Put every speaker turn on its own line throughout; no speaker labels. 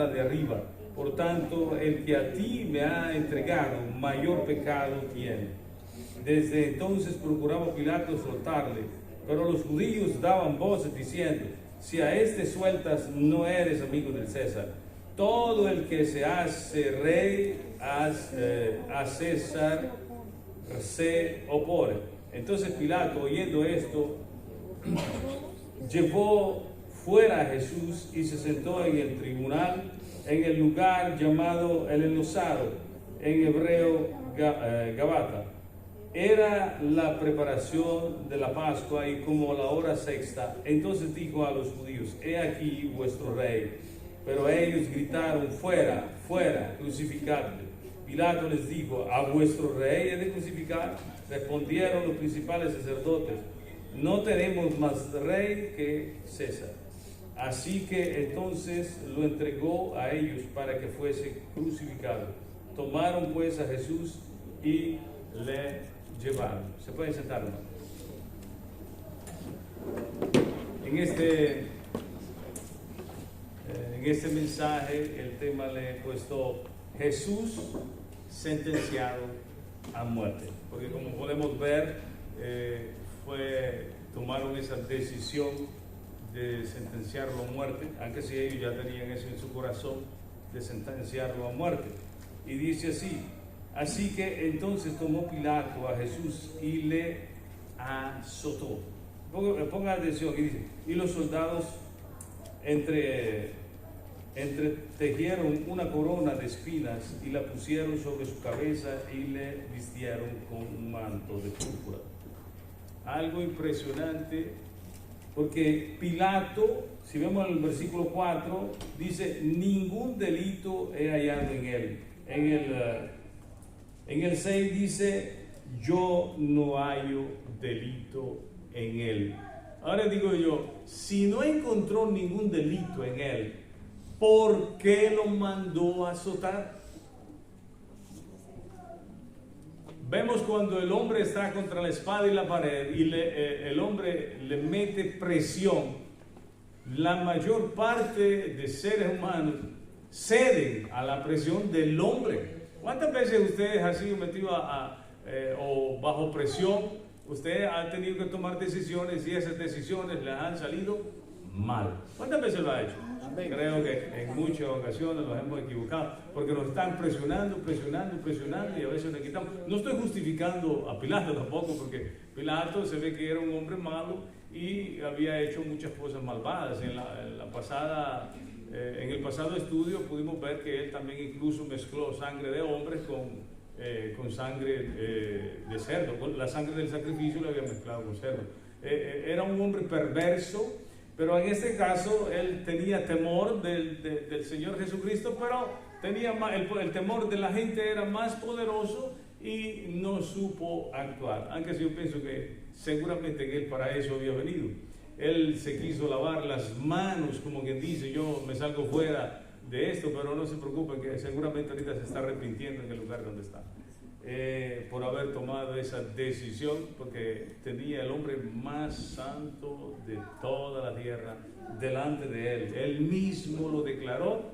la de arriba. Por tanto, el que a ti me ha entregado, mayor pecado tiene. Desde entonces procuraba Pilato soltarle, pero los judíos daban voces diciendo: si a este sueltas, no eres amigo del César. Todo el que se hace rey a César se opone. Entonces Pilato, oyendo esto, llevó fuera a Jesús y se sentó en el tribunal, en el lugar llamado el Enlosado, en hebreo Gabata. Era la preparación de la Pascua y como la hora sexta. Entonces dijo a los judíos: he aquí vuestro rey. Pero ellos gritaron: fuera, fuera, crucificadle. Pilato les dijo: ¿a vuestro rey he de crucificar? Respondieron los principales sacerdotes: no tenemos más rey que César. Así que entonces lo entregó a ellos para que fuese crucificado. Tomaron pues a Jesús y le llevaron. Se pueden sentar, ¿no? En este mensaje el tema le he puesto: Jesús sentenciado a muerte, porque como podemos ver, tomaron esa decisión de sentenciarlo a muerte, aunque si ellos ya tenían eso en su corazón, de sentenciarlo a muerte. Y dice así que entonces tomó Pilato a Jesús y le azotó. Ponga atención, y dice: y los soldados entretejieron una corona de espinas y la pusieron sobre su cabeza y le vistieron con un manto de púrpura. Algo impresionante, porque Pilato, si vemos el versículo 4, dice: ningún delito he hallado en él. En el 6 dice: yo no hallo delito en él. Ahora digo yo, si no encontró ningún delito en él, ¿por qué lo mandó a azotar? Vemos cuando el hombre está contra la espada y la pared y el hombre le mete presión, la mayor parte de seres humanos ceden a la presión del hombre. ¿Cuántas veces usted ha sido metido o bajo presión? Usted ha tenido que tomar decisiones y esas decisiones le han salido mal. ¿Cuántas veces lo ha hecho? Creo que en muchas ocasiones nos hemos equivocado, porque nos están presionando y a veces le quitamos. No estoy justificando a Pilato tampoco, porque Pilato se ve que era un hombre malo y había hecho muchas cosas malvadas. En el pasado estudio pudimos ver que él también incluso mezcló sangre de hombres con sangre de cerdo. La sangre del sacrificio lo había mezclado con cerdo. Era un hombre perverso, pero en este caso él tenía temor del Señor Jesucristo, pero tenía el temor de la gente era más poderoso y no supo actuar. Aunque yo pienso que seguramente él para eso había venido. Él se quiso lavar las manos, como quien dice: yo me salgo fuera de esto, pero no se preocupen, que seguramente ahorita se está arrepintiendo en el lugar donde está, por haber tomado esa decisión, porque tenía el hombre más santo de toda la tierra delante de él. Él mismo lo declaró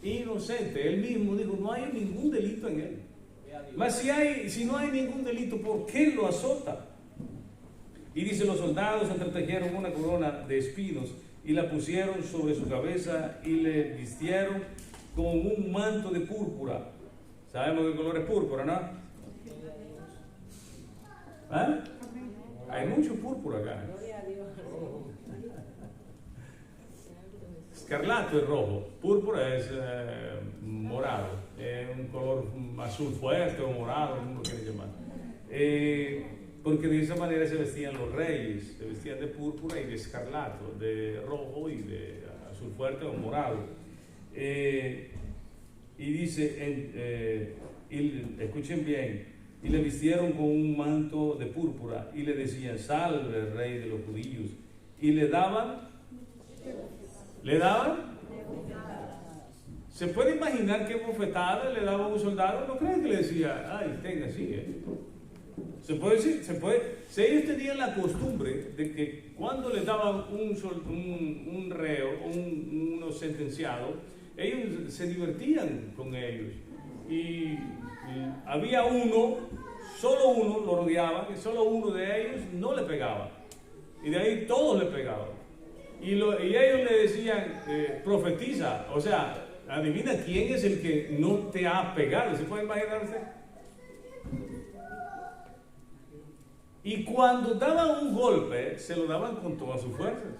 inocente. Él mismo dijo: no hay ningún delito en él. Mas si no hay ningún delito, ¿por qué lo azota? Y dice: los soldados entretejieron una corona de espinos y la pusieron sobre su cabeza y le vistieron con un manto de púrpura. Sabemos qué color es púrpura, ¿no? ¿Ah? Hay mucho púrpura acá. Escarlato es rojo, púrpura es morado, un color azul fuerte o morado, como lo quieran llamar. Porque de esa manera se vestían los reyes, se vestían de púrpura y de escarlato, de rojo y de azul fuerte o morado. Y dice, escuchen bien: y le vistieron con un manto de púrpura y le decían: salve, rey de los judíos. Y le daban. ¿Se puede imaginar qué bofetada le daba a un soldado? ¿No creen que le decía: ay, tenga así, Se puede decir, si ellos tenían la costumbre de que cuando le daban un reo, uno sentenciado, ellos se divertían con ellos. Y había uno, solo uno lo rodeaba, y solo uno de ellos no le pegaba. Y de ahí todos le pegaban. Y ellos le decían, profetiza, o sea, adivina quién es el que no te ha pegado. ¿Se puede imaginarse? Y cuando daban un golpe, se lo daban con todas sus fuerzas.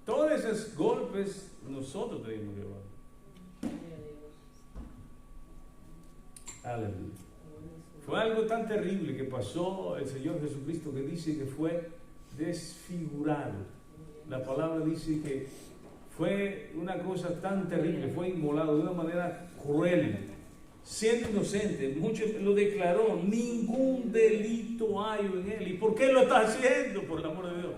Todos esos golpes nosotros tenemos que llevar. Aleluya. Fue algo tan terrible que pasó el Señor Jesucristo, que dice que fue desfigurado. La palabra dice que fue una cosa tan terrible, fue inmolado de una manera cruel, siendo inocente. Muchos lo declaró, ningún delito hay en él. ¿Y por qué lo está haciendo? Por el amor de Dios.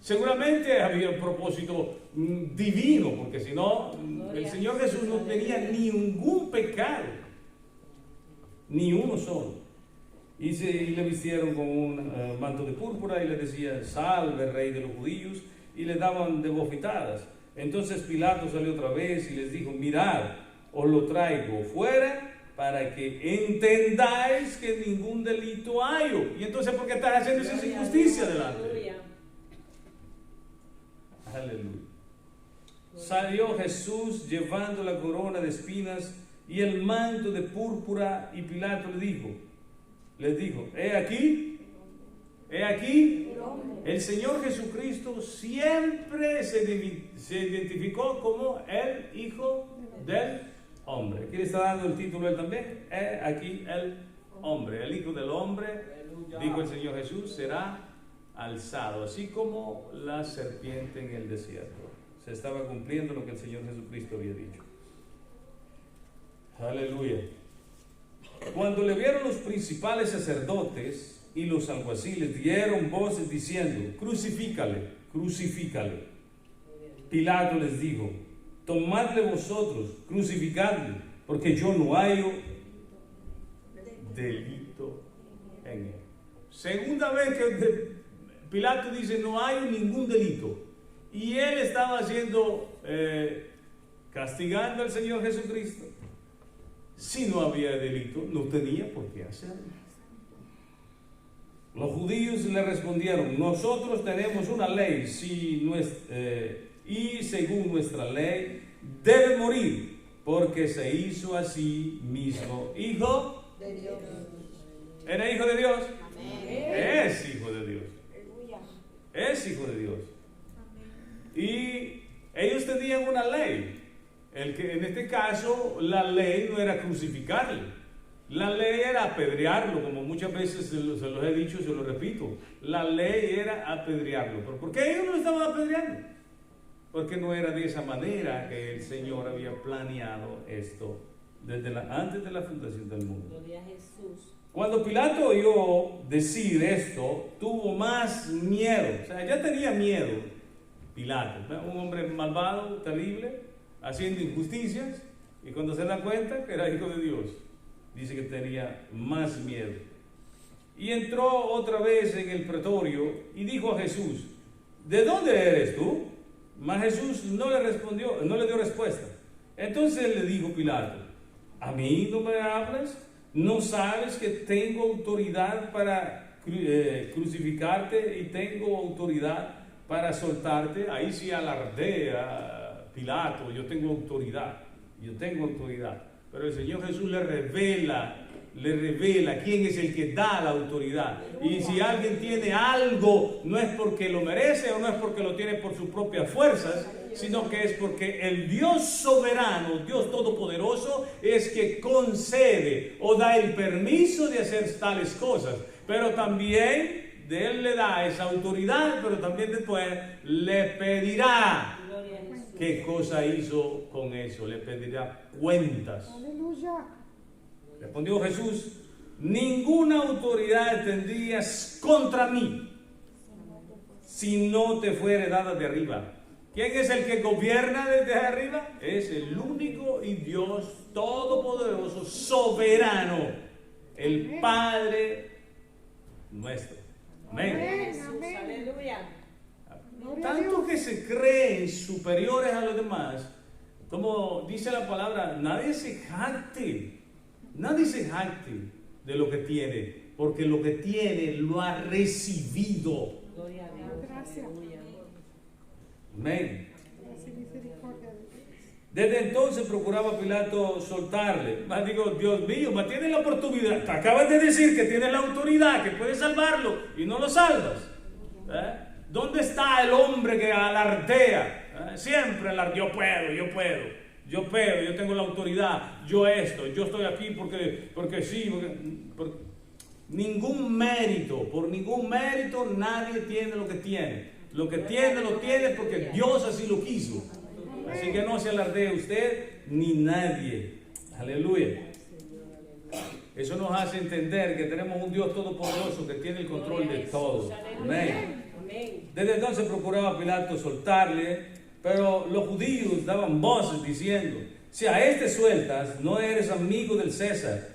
Seguramente había un propósito divino, porque si no, el Señor Jesús no tenía ningún pecado, ni uno solo. Y le vistieron con un manto de púrpura y le decían, salve, rey de los judíos, y le daban de bofetadas. Entonces Pilato salió otra vez y les dijo, mirad, os lo traigo fuera para que entendáis que ningún delito hay. Y entonces, ¿por qué estás haciendo esa injusticia delante? Aleluya. Salió Jesús llevando la corona de espinas y el manto de púrpura, y Pilato les dijo, he aquí, el Señor Jesucristo siempre se identificó como el Hijo del Hombre. Aquí le está dando el título él también, he aquí el hombre, el Hijo del Hombre, dijo el Señor Jesús, será alzado, así como la serpiente en el desierto. Se estaba cumpliendo lo que el Señor Jesucristo había dicho. Aleluya. Cuando le vieron los principales sacerdotes y los alguaciles, dieron voces diciendo, crucifícale, crucifícale. Pilato les dijo, tomadle vosotros, crucificadle, porque yo no hallo delito en él. Segunda vez que Pilato dice, no hay ningún delito. Y él estaba haciendo, castigando al Señor Jesucristo. Si no había delito, no tenía por qué hacerlo. Los judíos le respondieron, nosotros tenemos una ley, y según nuestra ley debe morir, porque se hizo a sí mismo hijo de Dios. ¿Era hijo de Dios? Amén. Es hijo de Dios. Es hijo de Dios. Y ellos tenían una ley. En este caso, la ley no era crucificarle. La ley era apedrearlo, como muchas veces se los he dicho, se lo repito. La ley era apedrearlo. ¿Pero por qué ellos no lo estaban apedreando? Porque no era de esa manera que el Señor había planeado esto antes de la fundación del mundo.
Gloria a Jesús.
Cuando Pilato oyó decir esto, tuvo más miedo. O sea, ya tenía miedo Pilato, un hombre malvado, terrible, haciendo injusticias, y cuando se da cuenta que era hijo de Dios, dice que tenía más miedo. Y entró otra vez en el pretorio y dijo a Jesús, ¿de dónde eres tú? Mas Jesús no le respondió, no le dio respuesta. Entonces le dijo Pilato, ¿a mí no me hablas? ¿No sabes que tengo autoridad para crucificarte y tengo autoridad para soltarte? Ahí sí alardea Pilato, yo tengo autoridad. Pero el Señor Jesús le revela quién es el que da la autoridad. Y si alguien tiene algo, no es porque lo merece o no es porque lo tiene por sus propias fuerzas, sino que es porque el Dios soberano, Dios todopoderoso, es que concede o da el permiso de hacer tales cosas. Pero también de Él le da esa autoridad, pero también después le pedirá qué cosa hizo con eso, le pedirá cuentas.
Aleluya.
Respondió Jesús, ninguna autoridad tendrías contra mí si no te fuere dada de arriba. ¿Quién es el que gobierna desde arriba? Es el único y Dios todopoderoso, soberano, el Padre nuestro. Amén.
Aleluya.
que se creen superiores a los demás, como dice la palabra, nadie se jacte de lo que tiene, porque lo que tiene lo ha recibido.
Gloria a Dios.
Gracias.
Amén.
Gracias y misericordia de Dios.
Desde entonces procuraba Pilato soltarle. Mas digo, Dios mío, mas tienes la oportunidad. Te acabas de decir que tienes la autoridad, que puedes salvarlo y no lo salvas. ¿Dónde está el hombre que alardea? Siempre alardea, yo tengo la autoridad, yo estoy aquí porque sí. Por ningún mérito nadie tiene lo que tiene. Lo que tiene lo tiene porque Dios así lo quiso. Así que no se alardee usted ni nadie. Aleluya. Eso nos hace entender que tenemos un Dios todopoderoso que tiene el control de todo. Amén. Desde entonces procuraba Pilato soltarle, pero los judíos daban voces diciendo: si a este sueltas, no eres amigo del César.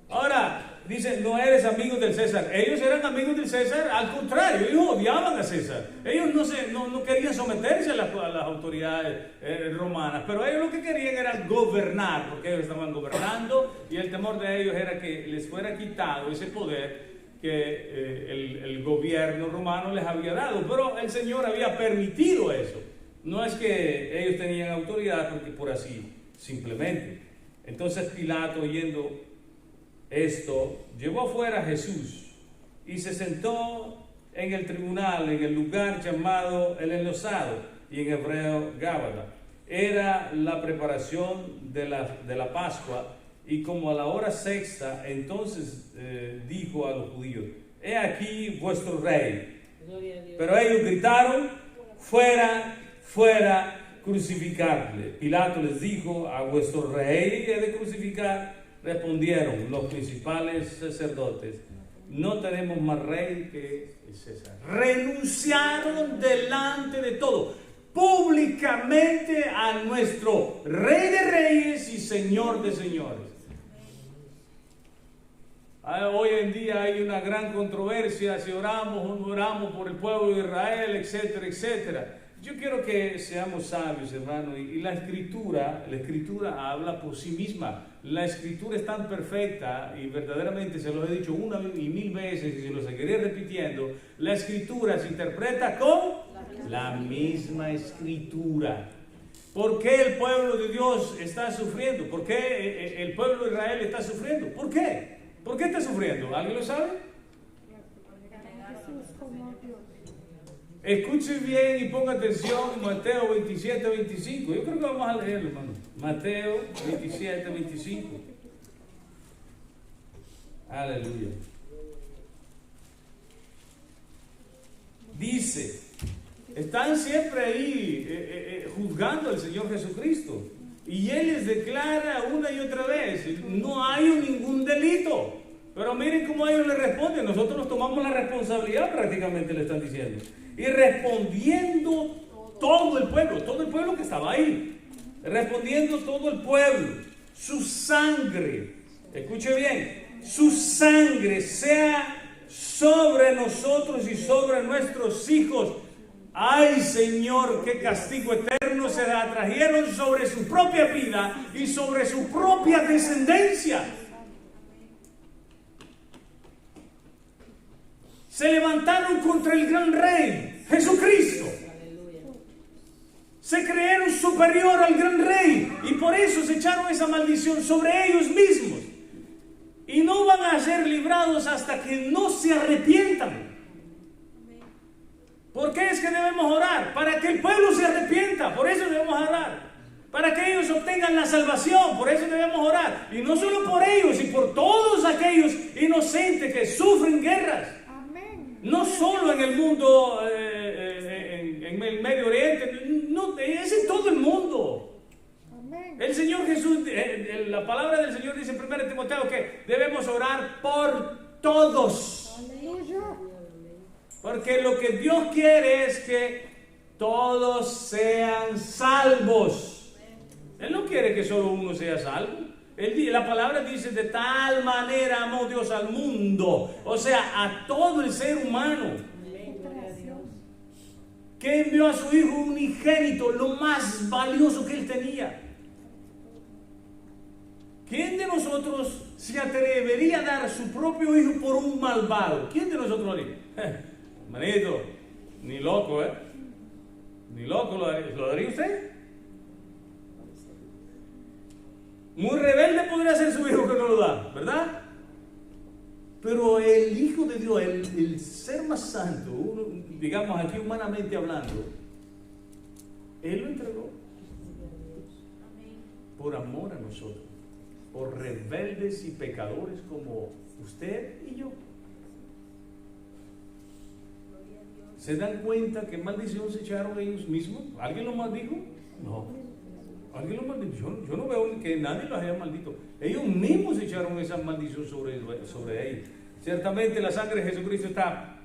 Ahora, dice, no eres amigo del César. Ellos eran amigos del César, al contrario, ellos odiaban a César. Ellos no querían someterse a las autoridades romanas, pero ellos lo que querían era gobernar, porque ellos estaban gobernando y el temor de ellos era que les fuera quitado ese poder que el gobierno romano les había dado. Pero el Señor había permitido eso. No es que ellos tenían autoridad porque por así, simplemente. Entonces Pilato, oyendo esto, llevó fuera a Jesús y se sentó en el tribunal, en el lugar llamado el Enlosado, y en hebreo Gábata. Era la preparación de la Pascua, y como a la hora sexta, entonces dijo a los judíos: he aquí vuestro rey. Pero ellos gritaron: fuera, fuera, crucificadle. Pilato les dijo: a vuestro rey he de crucificar. Respondieron los principales sacerdotes: no tenemos más rey que César. Renunciaron delante de todo, públicamente, a nuestro Rey de Reyes y Señor de Señores. Hoy en día hay una gran controversia si oramos o no oramos por el pueblo de Israel, etcétera, etcétera. Yo quiero que seamos sabios, hermano, y la escritura habla por sí misma. La escritura es tan perfecta, y verdaderamente se lo he dicho una y mil veces, y se lo seguiré repitiendo. La escritura se interpreta con la misma escritura. ¿Por qué el pueblo de Dios está sufriendo? ¿Por qué el pueblo de Israel está sufriendo? ¿Por qué? ¿Por qué está sufriendo? ¿Alguien lo sabe?
Jesús como Dios.
Escuche bien y ponga atención, Mateo 27, 25. Yo creo que vamos a leerlo, hermano. Mateo 27, 25. Aleluya. Dice, están siempre ahí juzgando al Señor Jesucristo. Y Él les declara una y otra vez: no hay ningún delito. Pero miren cómo ellos le responden. Nosotros nos tomamos la responsabilidad, prácticamente le están diciendo. Y respondiendo todo el pueblo que estaba ahí, respondiendo todo el pueblo, su sangre, escuche bien, su sangre sea sobre nosotros y sobre nuestros hijos. Ay, Señor, qué castigo eterno se atrajeron sobre su propia vida y sobre su propia descendencia. Se levantaron contra el gran rey, Jesucristo. Se creyeron superior al gran rey y por eso se echaron esa maldición sobre ellos mismos. Y no van a ser librados hasta que no se arrepientan. ¿Por qué es que debemos orar? Para que el pueblo se arrepienta, por eso debemos orar. Para que ellos obtengan la salvación, por eso debemos orar. Y no solo por ellos, y por todos aquellos inocentes que sufren guerras. No solo en el mundo, en el Medio Oriente, no, es en todo el mundo. Amén. El Señor Jesús, la palabra del Señor dice en 1 Timoteo que debemos orar por todos. Aleluya. Porque lo que Dios quiere es que todos sean salvos. Él no quiere que solo uno sea salvo. La palabra dice: de tal manera amó Dios al mundo, o sea, a todo el ser humano, que envió a su hijo unigénito, lo más valioso que él tenía. ¿Quién de nosotros se atrevería a dar su propio hijo por un malvado? ¿Quién de nosotros lo haría? Hermanito, ni loco, ni loco lo daría usted. Muy rebelde podría ser su hijo que no lo da, ¿verdad? Pero el Hijo de Dios, el ser más santo, digamos aquí humanamente hablando, Él lo entregó por amor a nosotros, por rebeldes y pecadores como usted y yo. ¿Se dan cuenta qué maldición se echaron ellos mismos? ¿Alguien lo maldijo? No. ¿Alguien lo maldijo? Yo no veo que nadie los haya maldito. Ellos mismos echaron esa maldición sobre ellos. Ciertamente la sangre de Jesucristo está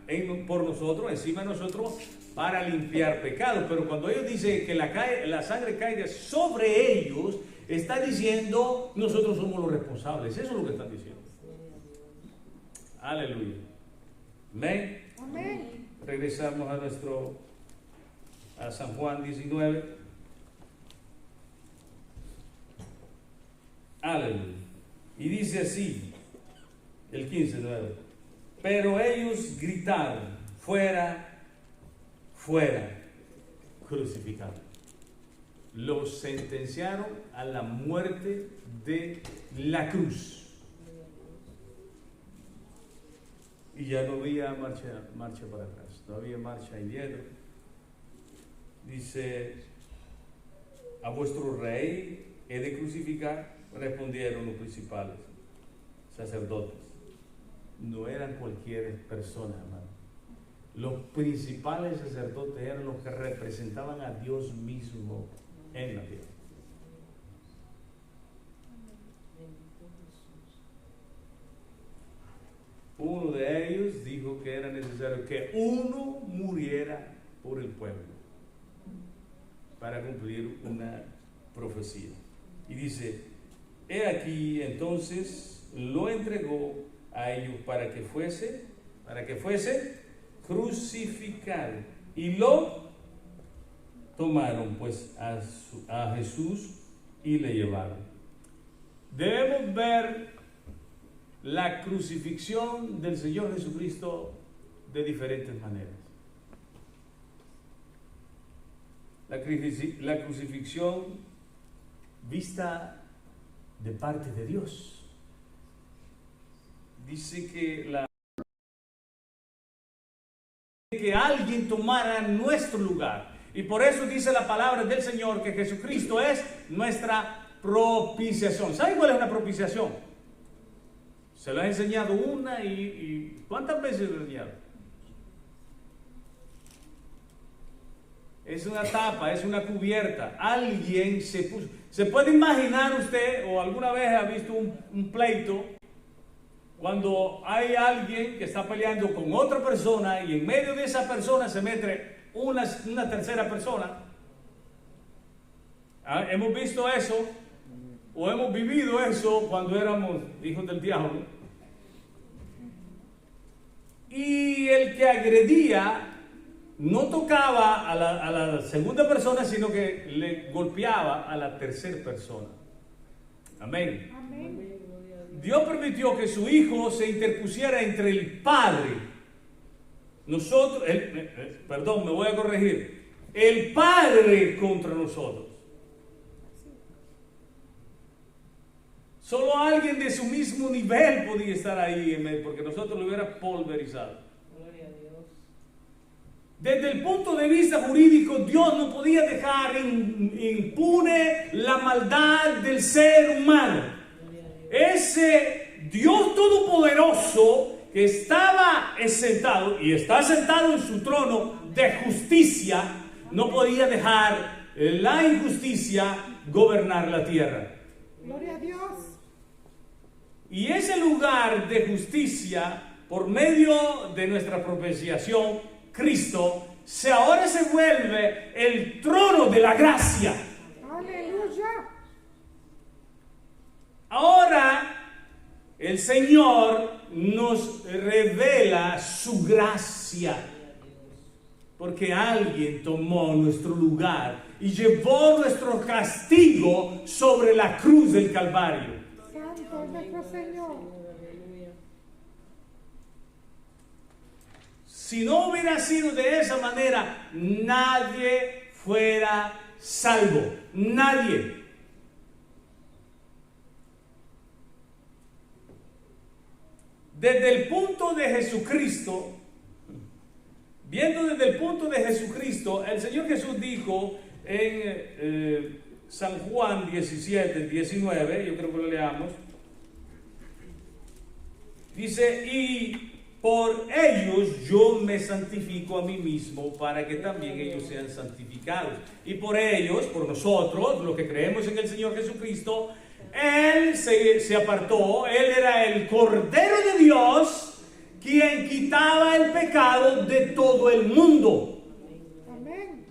por nosotros, encima de nosotros, para limpiar pecados. Pero cuando ellos dicen que la sangre caiga sobre ellos, está diciendo nosotros somos los responsables. Eso es lo que están diciendo. Aleluya. Amén.
Amén.
Regresamos a San Juan 19. Aleluya. Y dice así, el 15, 9. Pero ellos gritaron, fuera, fuera, crucificado. Los sentenciaron a la muerte de la cruz. Y ya no había marcha para atrás, no había marcha izquierda. Dice, a vuestro rey he de crucificar. Respondieron los principales sacerdotes. No eran cualquier persona, hermano. Los principales sacerdotes eran los que representaban a Dios mismo en la tierra. Uno de ellos dijo que era necesario que uno muriera por el pueblo para cumplir una profecía. Y dice, he aquí entonces lo entregó a ellos para que fuese crucificado. Y lo tomaron pues a Jesús y le llevaron. Debemos ver la crucifixión del Señor Jesucristo de diferentes maneras. La crucifixión vista de parte de Dios. Dice que alguien tomara nuestro lugar. Y por eso dice la palabra del Señor que Jesucristo es nuestra propiciación. ¿Saben cuál es una propiciación? Se lo he enseñado una y ¿cuántas veces lo he enseñado? Es una tapa, es una cubierta. Alguien se puso. ¿Se puede imaginar usted o alguna vez ha visto un pleito cuando hay alguien que está peleando con otra persona y en medio de esa persona se mete una tercera persona? Hemos visto eso o hemos vivido eso cuando éramos hijos del diablo. Y el que agredía no tocaba a la segunda persona, sino que le golpeaba a la tercera persona. Amén.
Amén.
Dios permitió que su Hijo se interpusiera entre el Padre. Nosotros, perdón, me voy a corregir. El Padre contra nosotros. Solo alguien de su mismo nivel podía estar ahí, porque nosotros lo hubiera pulverizado. Desde el punto de vista jurídico, Dios no podía dejar impune la maldad del ser humano. Ese Dios todopoderoso que estaba sentado y está sentado en su trono de justicia, no podía dejar la injusticia gobernar la tierra.
Gloria a Dios.
Y ese lugar de justicia, por medio de nuestra propiciación, Cristo, ahora se vuelve el trono de la gracia.
Aleluya.
Ahora el Señor nos revela su gracia. Porque alguien tomó nuestro lugar y llevó nuestro castigo sobre la cruz del Calvario.
Santo es nuestro Señor.
Si no hubiera sido de esa manera, nadie fuera salvo. Nadie. Desde el punto de Jesucristo, viendo desde el punto de Jesucristo, el Señor Jesús dijo en San Juan 17, 19, yo creo que lo leamos, dice, y por ellos yo me santifico a mí mismo para que también ellos sean santificados. Y por ellos, por nosotros, los que creemos en el Señor Jesucristo, Él se apartó, Él era el Cordero de Dios, quien quitaba el pecado de todo el mundo.
Amén.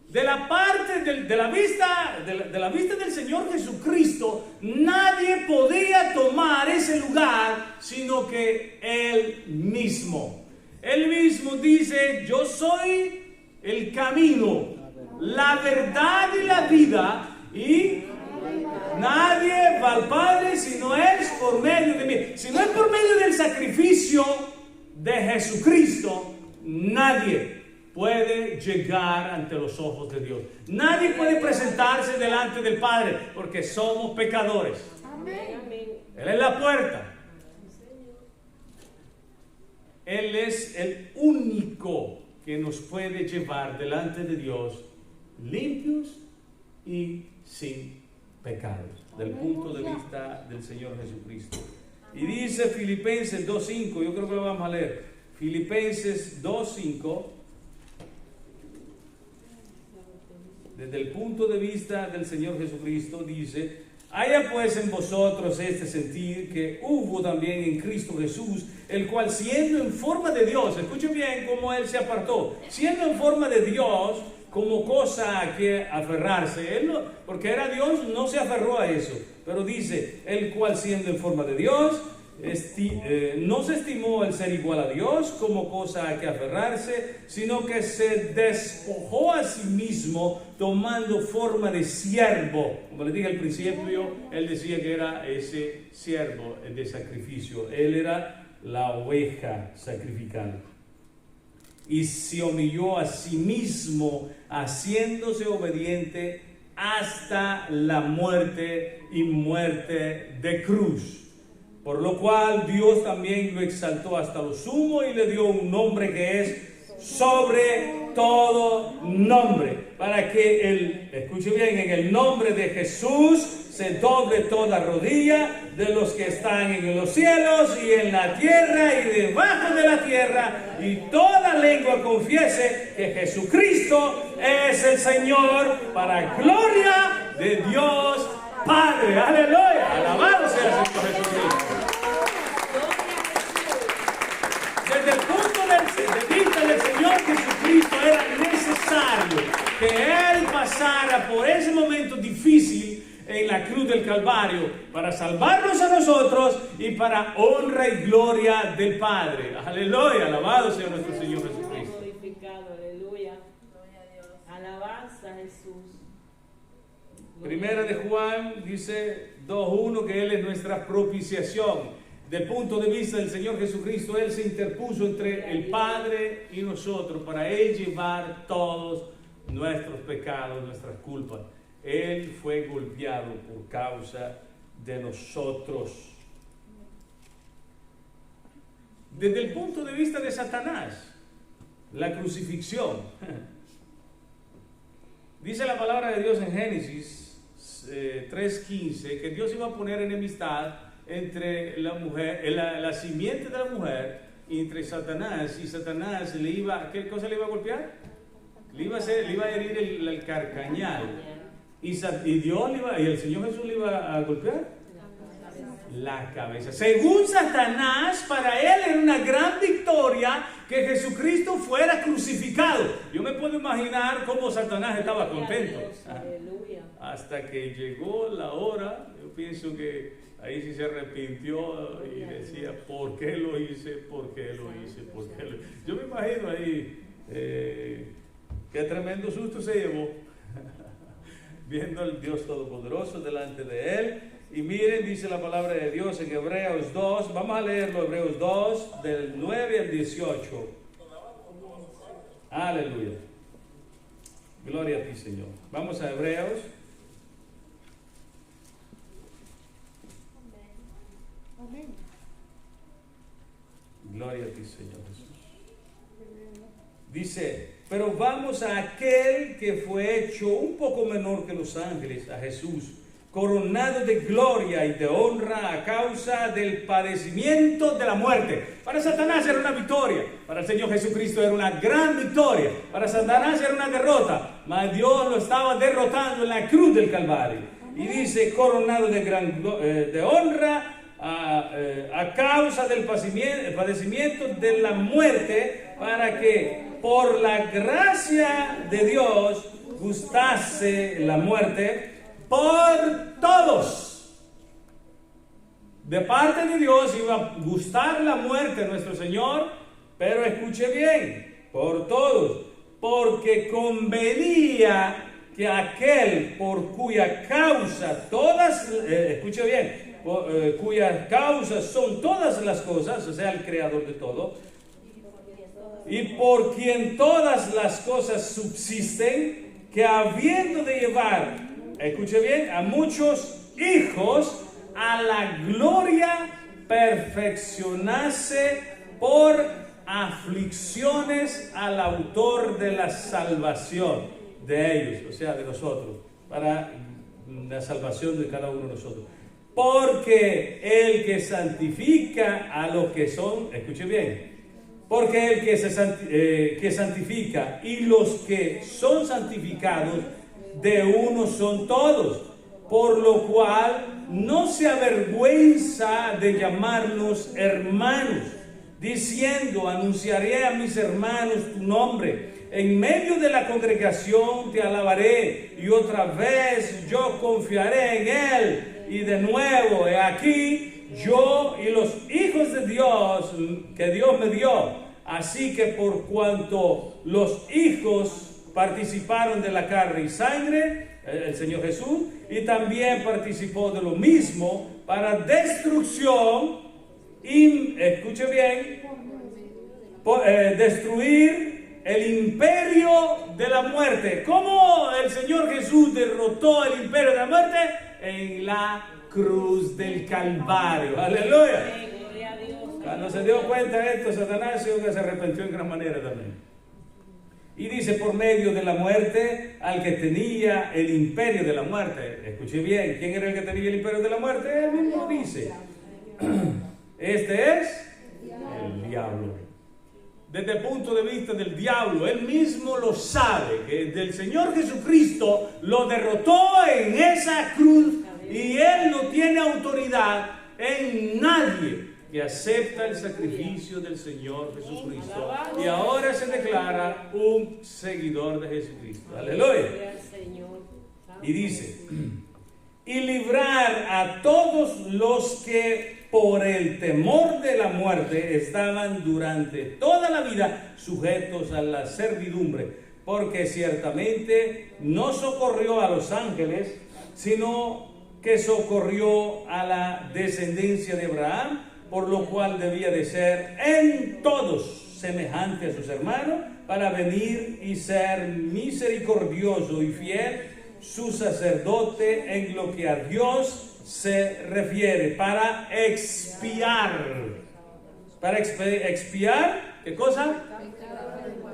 De la parte de la vista del Señor Jesucristo, nadie podía tomar ese lugar sino que Él mismo. Él mismo dice, yo soy el camino, la verdad y la vida, y nadie va al Padre si no es por medio de mí. Si no es por medio del sacrificio de Jesucristo, nadie puede llegar ante los ojos de Dios. Nadie puede presentarse delante del Padre porque somos pecadores.
Amén.
Él es la puerta. Él es el único que nos puede llevar delante de Dios limpios y sin pecados, del punto de vista del Señor Jesucristo. Y dice Filipenses 2.5, yo creo que lo vamos a leer. Filipenses 2.5, desde el punto de vista del Señor Jesucristo, dice, haya pues en vosotros este sentir que hubo también en Cristo Jesús, el cual siendo en forma de Dios, escuchen bien cómo Él se apartó, siendo en forma de Dios, como cosa a que aferrarse, Él no, porque era Dios, no se aferró a eso, pero dice, el cual siendo en forma de Dios, no se estimó el ser igual a Dios como cosa a que aferrarse, sino que se despojó a sí mismo tomando forma de siervo. Como les dije al principio, Él decía que era ese siervo de sacrificio. Él era la oveja sacrificada. Y se humilló a sí mismo, haciéndose obediente hasta la muerte y muerte de cruz. Por lo cual Dios también lo exaltó hasta lo sumo y le dio un nombre que es sobre todo nombre, para que escuche bien, en el nombre de Jesús se doble toda rodilla de los que están en los cielos y en la tierra y debajo de la tierra, y toda lengua confiese que Jesucristo es el Señor, para gloria de Dios Padre. Aleluya, alabado sea el Señor Jesucristo. Desde el punto de vista del Señor Jesucristo era necesario que Él pasara por ese momento difícil en la cruz del Calvario para salvarnos a nosotros y para honra y gloria del Padre. Aleluya, alabado sea nuestro Señor Jesucristo.
Aleluya. Alabanza a Jesús.
Primera de Juan dice 2:1 que Él es nuestra propiciación. Del punto de vista del Señor Jesucristo, Él se interpuso entre el Padre y nosotros para Él llevar todos nuestros pecados, nuestras culpas. Él fue golpeado por causa de nosotros. Desde el punto de vista de Satanás, la crucifixión. Dice la palabra de Dios en Génesis 3:15 que Dios iba a poner enemistad entre la mujer, la simiente de la mujer, entre Satanás, y Satanás le iba, ¿qué cosa le iba a golpear? Le iba a herir el carcañal, y Dios y el Señor Jesús le iba a golpear la cabeza. Según Satanás, para él era una gran victoria que Jesucristo fuera crucificado. Yo me puedo imaginar cómo Satanás estaba contento. Hasta que llegó la hora, yo pienso que ahí sí se arrepintió y decía, ¿por qué lo hice? ¿Por qué lo hice? ¿Por qué lo hice? Yo me imagino ahí Qué tremendo susto se llevó viendo al Dios Todopoderoso delante de él. Y miren, dice la palabra de Dios en Hebreos 2, vamos a leerlo, Hebreos 2, del 9 al 18. Aleluya. Gloria a ti, Señor. Vamos a Hebreos.
Amén.
Gloria a ti, Señor Jesús. Dice, pero vamos a aquel que fue hecho un poco menor que los ángeles, a Jesús, coronado de gloria y de honra a causa del padecimiento de la muerte. Para Satanás era una victoria, para el Señor Jesucristo era una gran victoria, para Satanás era una derrota, mas Dios lo estaba derrotando en la cruz del Calvario. Y dice, coronado de honra a causa del padecimiento de la muerte, para que por la gracia de Dios gustase la muerte por todos. De parte de Dios iba a gustar la muerte a nuestro Señor, pero escuche bien, por todos, porque convenía que aquel por cuya causa todas, escuche bien, cuyas causas son todas las cosas, o sea, el creador de todo, y por quien todas las cosas subsisten, que habiendo de llevar, escuche bien, a muchos hijos a la gloria, perfeccionase por aflicciones al autor de la salvación de ellos, o sea, de nosotros, para la salvación de cada uno de nosotros. Porque el que santifica a los que son, escuche bien, porque el que santifica y los que son santificados, de uno son todos, por lo cual no se avergüenza de llamarnos hermanos, diciendo, anunciaré a mis hermanos tu nombre, en medio de la congregación te alabaré, y otra vez yo confiaré en él, y de nuevo, he aquí, yo y los hijos de Dios, que Dios me dio, así que por cuanto los hijos participaron de la carne y sangre, el Señor Jesús, y también participó de lo mismo para destrucción, y escuche bien, destruir el imperio de la muerte. ¿Cómo el Señor Jesús derrotó el imperio de la muerte? En la cruz del Calvario. Aleluya. Cuando se dio cuenta de esto, Satanás se arrepintió en gran manera también. Y dice, por medio de la muerte, al que tenía el imperio de la muerte. Escuche bien, ¿quién era el que tenía el imperio de la muerte? Él mismo dice. Este es el diablo. Desde el punto de vista del diablo, él mismo lo sabe, que del Señor Jesucristo lo derrotó en esa cruz, y él no tiene autoridad en nadie que acepta el sacrificio del Señor Jesucristo, y ahora se declara un seguidor de Jesucristo. Aleluya. Y dice, y librar a todos los que por el temor de la muerte estaban durante toda la vida sujetos a la servidumbre, porque ciertamente no socorrió a los ángeles, sino que socorrió a la descendencia de Abraham, por lo cual debía de ser en todos semejante a sus hermanos, para venir y ser misericordioso y fiel, su sacerdote en lo que a Dios se refiere, para expiar. ¿Para expiar qué cosa?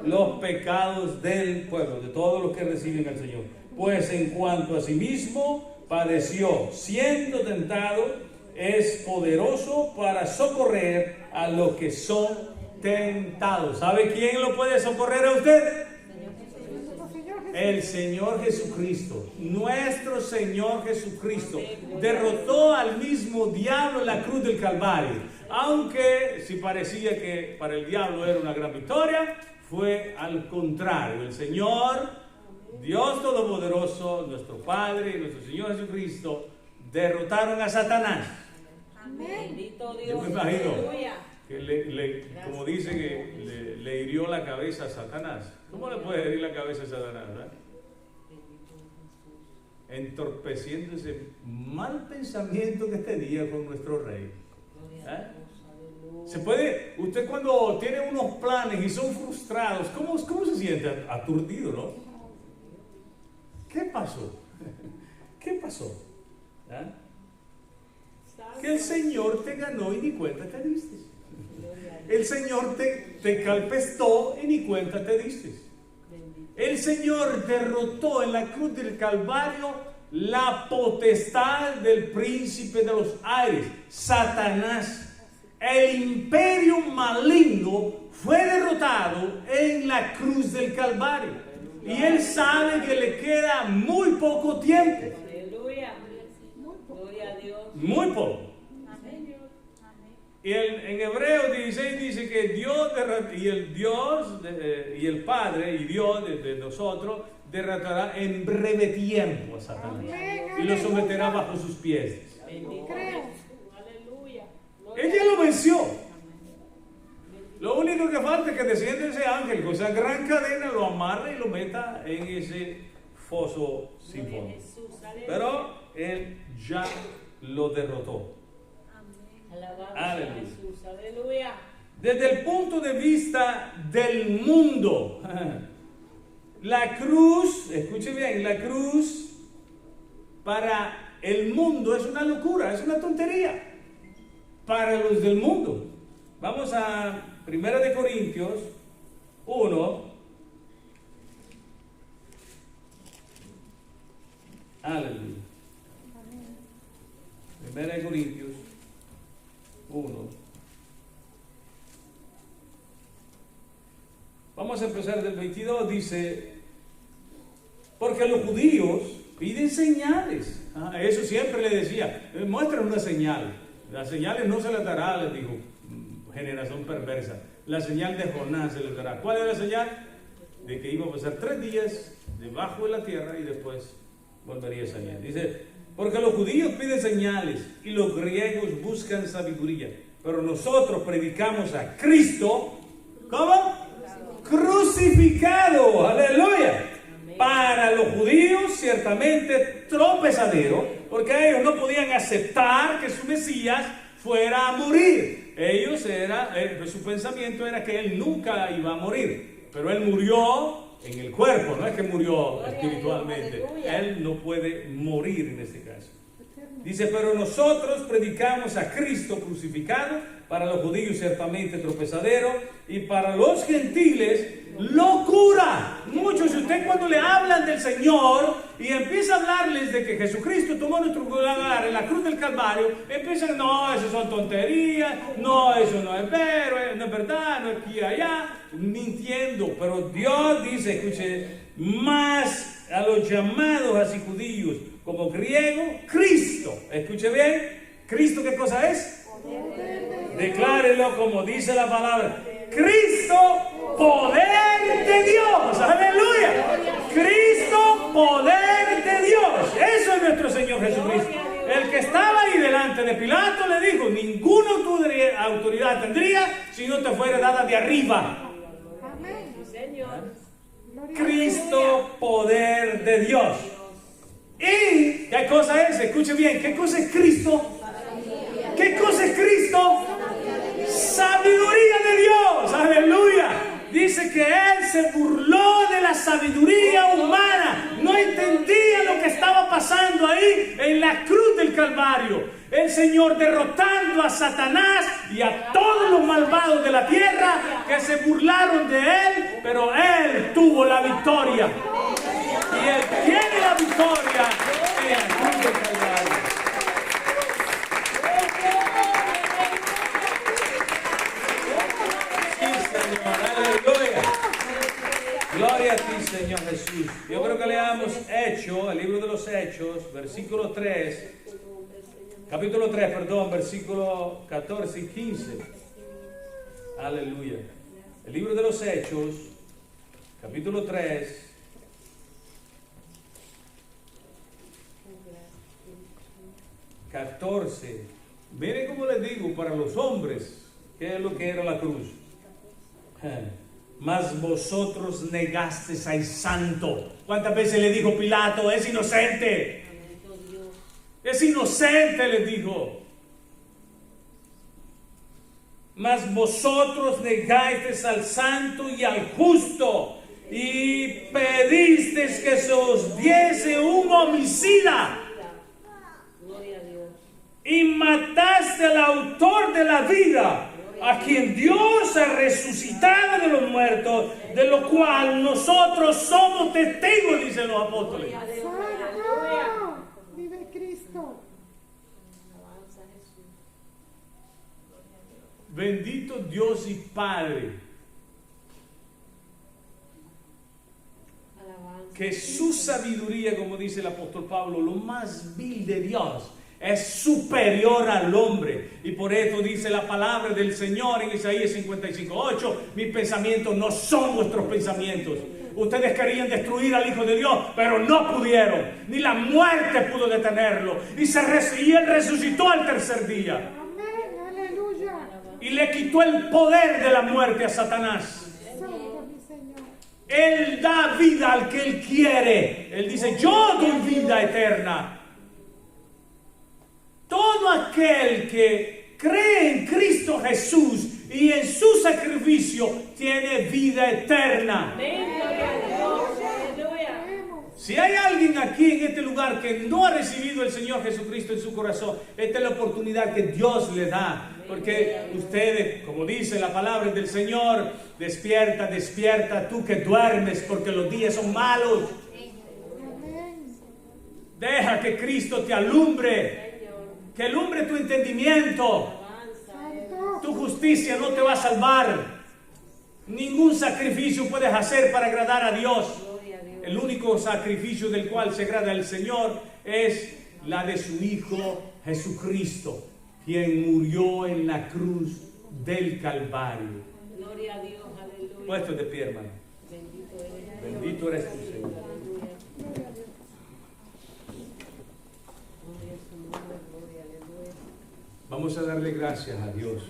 Los pecados del pueblo, de todos los que reciben al Señor. Pues en cuanto a sí mismo padeció, siendo tentado, es poderoso para socorrer a los que son tentados. ¿Sabe quién lo puede socorrer a usted? El Señor Jesucristo. Nuestro Señor Jesucristo derrotó al mismo diablo en la cruz del Calvario. Aunque si parecía que para el diablo era una gran victoria, fue al contrario. El Señor, Dios Todopoderoso, nuestro Padre y nuestro Señor Jesucristo derrotaron a Satanás.
Bendito Dios.
Yo me imagino que como dice que le hirió la cabeza a Satanás. ¿Cómo le puede herir la cabeza a Satanás? Entorpeciendo ese mal pensamiento que tenía con nuestro rey. Se puede, usted cuando tiene unos planes y son frustrados, ¿cómo se siente? Aturdido, ¿no? ¿Qué pasó? ¿Qué pasó? Que el Señor te ganó y ni cuenta te diste. El Señor te calpestó y ni cuenta te diste. El Señor derrotó en la cruz del Calvario la potestad del príncipe de los aires, Satanás. El imperio maligno fue derrotado en la cruz del Calvario. Y él sabe que le queda muy poco tiempo.
Aleluya. Gloria a Dios.
Muy poco. Y en Hebreos 16 dice que Dios y el Padre y Dios de nosotros derrotará en breve tiempo a Satanás y lo someterá bajo sus pies.
Aleluya.
Ella lo venció. Lo único que falta es que descienda ese ángel con esa gran cadena, lo amarre y lo meta en ese foso sin fondo. Pero él ya lo derrotó.
Aleluya. Jesús. Aleluya.
Desde el punto de vista del mundo, la cruz, escuche bien, la cruz para el mundo es una locura, es una tontería. Para los del mundo. Vamos a 1 Corintios 1. Aleluya. 1 Corintios 1. Vamos a empezar del 22. Dice: porque los judíos piden señales. Eso siempre le decía: muestran una señal. Las señales no se las dará, les dijo, generación perversa. La señal de Jonás se les dará. ¿Cuál es la señal? De que iba a pasar 3 días debajo de la tierra y después volvería a salir. Dice: porque los judíos piden señales y los griegos buscan sabiduría, pero nosotros predicamos a Cristo, ¿cómo? Crucificado. Aleluya. Para los judíos ciertamente tropezadero, porque ellos no podían aceptar que su Mesías fuera a morir. Su pensamiento era que él nunca iba a morir, pero él murió en el cuerpo, no es que murió espiritualmente. Él no puede morir en este caso. Dice: pero nosotros predicamos a Cristo crucificado, para los judíos ciertamente tropezadero, y para los gentiles locura. Muchos de ustedes, cuando le hablan del Señor y empieza a hablarles de que Jesucristo tomó nuestro lugar en la cruz del Calvario, empiezan: no, eso son tonterías, no, eso no es verdad, no es aquí y allá, mintiendo. Pero Dios dice, escuche, más a los llamados así judíos como griegos, Cristo. Escuche bien, ¿Cristo qué cosa es? Declárelo como dice la palabra: Cristo, poder de Dios. Aleluya. Cristo, poder de Dios. Eso es nuestro Señor Jesucristo. El que estaba ahí delante de Pilato le dijo: ninguna autoridad tendría si no te fuera dada de arriba.
Amén.
Cristo, poder de Dios. ¿Y qué cosa es? Escuche bien, ¿qué cosa es Cristo? ¿Qué cosa es Cristo? Sabiduría de Dios. Aleluya. Dice que él se burló de la sabiduría humana. No entendía lo que estaba pasando ahí en la cruz del Calvario. El Señor derrotando a Satanás y a todos los malvados de la tierra que se burlaron de él, pero él tuvo la victoria. Y él tiene la victoria en la cruz del Calvario. Aleluya. Gloria a ti, Señor Jesús. Yo creo que leamos el libro de los Hechos, capítulo 3, versículo 14 y 15. Aleluya. El libro de los Hechos, capítulo 3. Miren cómo les digo, para los hombres ¿Qué es lo que era la cruz? Mas vosotros negasteis al santo. ¿Cuántas veces le dijo Pilato? Es inocente. Es inocente, le dijo. Mas vosotros negasteis al santo y al justo, y pedisteis que se os diese un homicida, y mataste al autor de la vida, a quien Dios ha resucitado de los muertos, de lo cual nosotros somos testigos, dicen los apóstoles.
¡Santo! ¡Vive Cristo!
Bendito Dios y Padre, que su sabiduría, como dice el apóstol Pablo, lo más vil de Dios, es superior al hombre. Y por eso dice la palabra del Señor en Isaías 55:8: mis pensamientos no son vuestros pensamientos. Ustedes querían destruir al Hijo de Dios, pero no pudieron. Ni la muerte pudo detenerlo. Y Él resucitó al tercer día.
Amén, aleluya.
Y le quitó el poder de la muerte a Satanás.
Santo mi Señor.
Él da vida al que Él quiere. Él dice: yo doy vida eterna. Todo aquel que cree en Cristo Jesús y en su sacrificio tiene vida eterna. Si hay alguien aquí en este lugar que no ha recibido al Señor Jesucristo en su corazón, esta es la oportunidad que Dios le da. Porque ustedes, como dice la palabra del Señor, despierta, despierta tú que duermes, porque los días son malos. Deja que Cristo te alumbre. Que alumbre tu entendimiento. Tu justicia no te va a salvar. Ningún sacrificio puedes hacer para agradar a Dios. El único sacrificio del cual se agrada al Señor es la de su Hijo Jesucristo, quien murió en la cruz del Calvario.
Gloria a Dios, aleluya.
Puesto de pie, hermano. Bendito eres tú, Señor. Vamos a darle gracias a Dios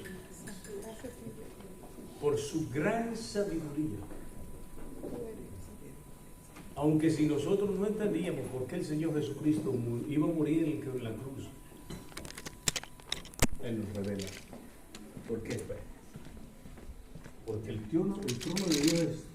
por su gran sabiduría. Aunque si nosotros no entendíamos por qué el Señor Jesucristo iba a morir en la cruz, Él nos revela por qué fue. Porque el trono de Dios es